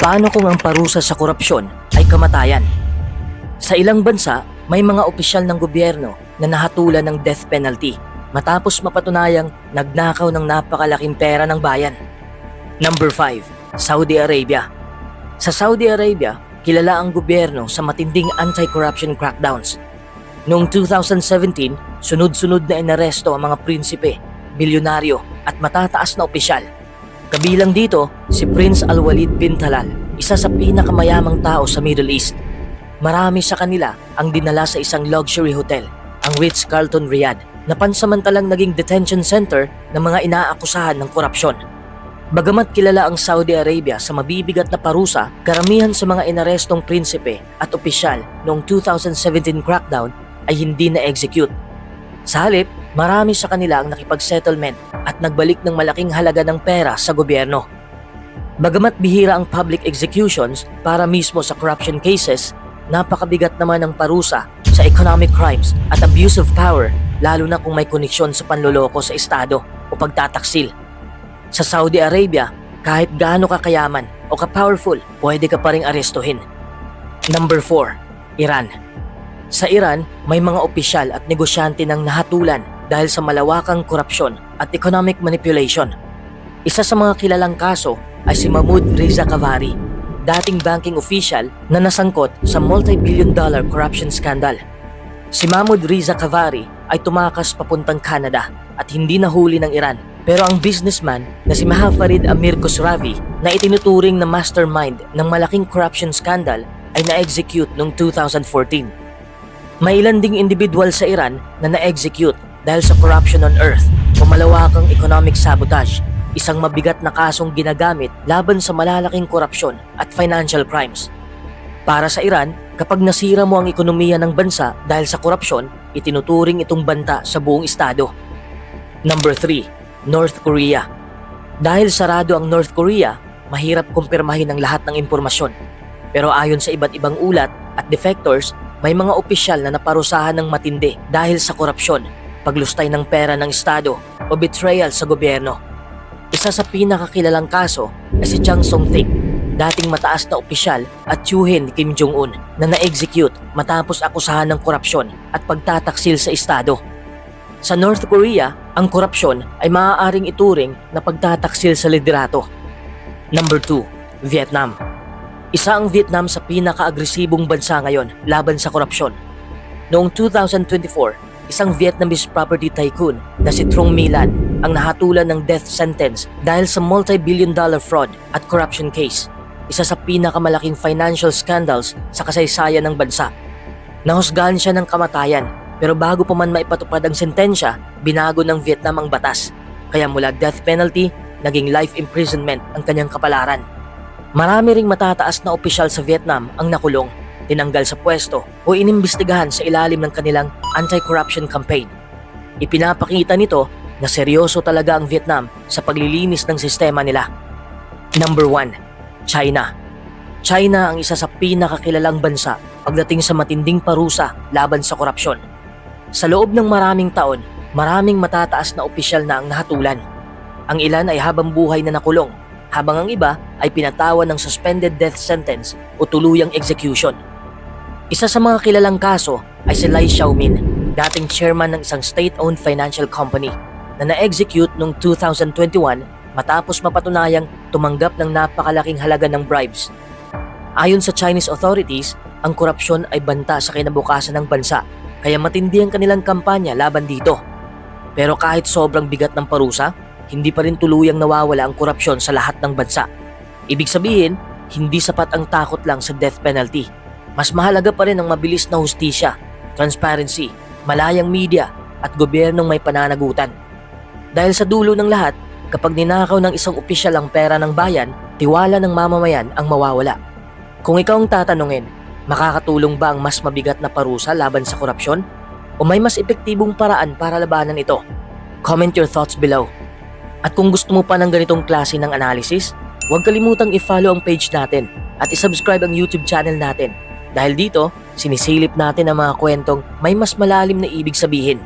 Paano kung ang parusa sa korupsyon ay kamatayan? Sa ilang bansa, may mga opisyal ng gobyerno na nahatulan ng death penalty matapos mapatunayang nagnakaw ng napakalaking pera ng bayan. Number 5. Saudi Arabia. Sa Saudi Arabia, kilala ang gobyerno sa matinding anti-corruption crackdowns. Noong 2017, sunod-sunod na inaresto ang mga prinsipe, bilyonaryo at matataas na opisyal. Kabilang dito si Prince Al-Walid bin Talal, isa sa pinakamayamang tao sa Middle East. Marami sa kanila ang dinala sa isang luxury hotel, ang Ritz-Carlton Riyadh, na pansamantalang naging detention center ng mga inaakusahan ng korupsyon. Bagamat kilala ang Saudi Arabia sa mabibigat na parusa, karamihan sa mga inarestong prinsipe at opisyal noong 2017 crackdown ay hindi na-execute. Sa halip, marami sa kanila ang nakipag-settlement at nagbalik ng malaking halaga ng pera sa gobyerno. Bagamat bihira ang public executions para mismo sa corruption cases, napakabigat naman ang parusa sa economic crimes at abuse of power, lalo na kung may koneksyon sa panloloko sa estado o pagtataksil. Sa Saudi Arabia, kahit gaano ka kayaman o ka-powerful, pwede ka pa ring arestuhin. Number 4. Iran. Sa Iran, may mga opisyal at negosyante ng nahatulan dahil sa malawakang korupsyon at economic manipulation. Isa sa mga kilalang kaso ay si Mahmoud Reza Kavari, dating banking official na nasangkot sa multi-billion-dollar corruption scandal. Si Mahmoud Reza Kavari ay tumakas papuntang Canada at hindi nahuli ng Iran. Pero ang businessman na si Mahafarid Amir Khosravi na itinuturing na mastermind ng malaking corruption scandal ay na-execute noong 2014. May ilan ding individual sa Iran na na-execute dahil sa corruption on earth o malawakang economic sabotage, isang mabigat na kasong ginagamit laban sa malalaking korupsyon at financial crimes. Para sa Iran, kapag nasira mo ang ekonomiya ng bansa dahil sa korupsyon, itinuturing itong banta sa buong estado. Number 3. North Korea. Dahil sarado ang North Korea, mahirap kumpirmahin ang lahat ng impormasyon. Pero ayon sa iba't ibang ulat at defectors, may mga opisyal na naparusahan ng matindi dahil sa korupsyon, paglustay ng pera ng estado o betrayal sa gobyerno. Isa sa pinakakilalang kaso ay si Chang Song-thaek, dating mataas na opisyal at tiyuhin ni Kim Jong-un na na-execute matapos akusahan ng korupsyon at pagtataksil sa estado. Sa North Korea, ang korupsyon ay maaaring ituring na pagtataksil sa liderato. Number 2. Vietnam. Isa ang Vietnam sa pinaka-agresibong bansa ngayon laban sa korupsyon. Noong 2024, isang Vietnamese property tycoon na si Trung My Lan ang nahatulan ng death sentence dahil sa multi-billion-dollar fraud at corruption case, isa sa pinakamalaking financial scandals sa kasaysayan ng bansa. Nahusgahan siya ng kamatayan, pero bago pa man maipatupad ang sentensya, binago ng Vietnam ang batas. Kaya mula death penalty, naging life imprisonment ang kanyang kapalaran. Marami ring matataas na opisyal sa Vietnam ang nakulong, tinanggal sa pwesto o inimbestigahan sa ilalim ng kanilang anti-corruption campaign. Ipinapakita nito na seryoso talaga ang Vietnam sa paglilinis ng sistema nila. Number 1. China. China ang isa sa pinakakilalang bansa pagdating sa matinding parusa laban sa korupsyon. Sa loob ng maraming taon, maraming matataas na opisyal na ang nahatulan. Ang ilan ay habang buhay na nakulong, habang ang iba ay pinatawan ng suspended death sentence o tuluyang execution. Isa sa mga kilalang kaso ay si Lai Xiaomin, dating chairman ng isang state-owned financial company na na-execute noong 2021 matapos mapatunayang tumanggap ng napakalaking halaga ng bribes. Ayon sa Chinese authorities, ang korupsyon ay banta sa kinabukasan ng bansa, kaya matindi ang kanilang kampanya laban dito. Pero kahit sobrang bigat ng parusa, hindi pa rin tuluyang nawawala ang korupsyon sa lahat ng bansa. Ibig sabihin, hindi sapat ang takot lang sa death penalty. Mas mahalaga pa rin ang mabilis na hustisya, transparency, malayang media at gobyernong may pananagutan. Dahil sa dulo ng lahat, kapag ninakaw ng isang opisyal ang pera ng bayan, tiwala ng mamamayan ang mawawala. Kung ikaw ang tatanungin, makakatulong ba ang mas mabigat na parusa laban sa korupsyon? O may mas epektibong paraan para labanan ito? Comment your thoughts below. At kung gusto mo pa ng ganitong klase ng analysis, huwag kalimutang i-follow ang page natin at i-subscribe ang YouTube channel natin. Dahil dito, sinisilip natin ang mga kwentong may mas malalim na ibig sabihin.